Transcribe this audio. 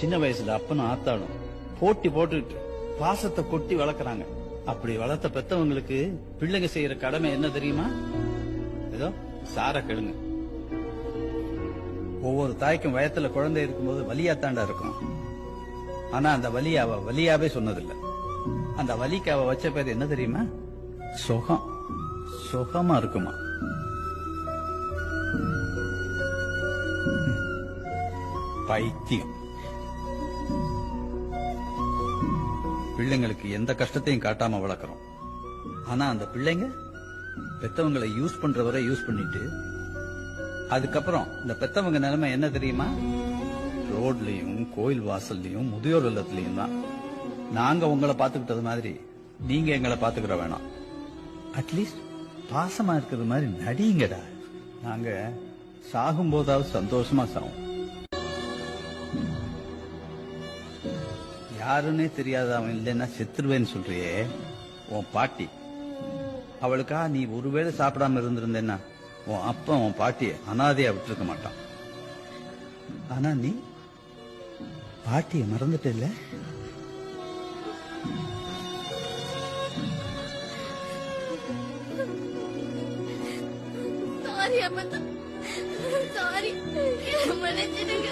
சின்ன வயசுல அப்பனும் ஆத்தாளும் போட்டி போட்டுக்கிட்டு பாசத்தை கொட்டி வளர்க்கறாங்க. அப்படி வளர்த்த பெத்தவங்களுக்கு பிள்ளைங்க செய்யற கடமை என்ன தெரியுமா? ஏதோ சார கேளுங்க. ஒவ்வொரு தாய்க்கும் வயத்துல குழந்தை இருக்கும்போது வலியாத்தாண்டா இருக்கும். ஆனா அந்த வலிய அவ வலியாவே சொன்னதில்லை. அந்த வலிக்கு அவ வச்ச பேர் என்ன தெரியுமா? சுகம். சுகமா இருக்குமா. பைத்தியம். பிள்ளைங்களுக்கு எந்த கஷ்டத்தையும் காட்டாம வளர்க்கறோம். ஆனா அந்த பிள்ளைங்க பெத்தவங்களை யூஸ் பண்றவரை யூஸ் பண்ணிட்டு அதுக்கப்புறம் இந்த பெத்தவங்க நிலைமை என்ன தெரியுமா? ரோட்லயும் கோயில் வாசல்லையும் முதியோர் இல்லத்திலையும் தான். நாங்க உங்களை பாத்துக்கிட்டது மாதிரி நீங்க எங்களை பாத்துக்கிற வேணாம். அட்லீஸ்ட் பாசமா இருக்கிறது மாதிரி நடிங்கடா. நாங்க சாகும் போதாவது சந்தோஷமா சாகும். யாருன்னே தெரியாத அவன் இல்லைன்னா செத்துருவேன்னு சொல்றியே, உன் பாட்டி. அவளுக்கா நீ ஒருவேளை சாப்பிடாம இருந்திருந்தேன்னா உன் அப்பா உன் பாட்டிய அனாதையா விட்டுருக்க மாட்டான். ஆனா நீ பாட்டிய மறந்துட்ட இல்ல? சாரி அம்மா, சாரி, மன்னிச்சிடுங்க.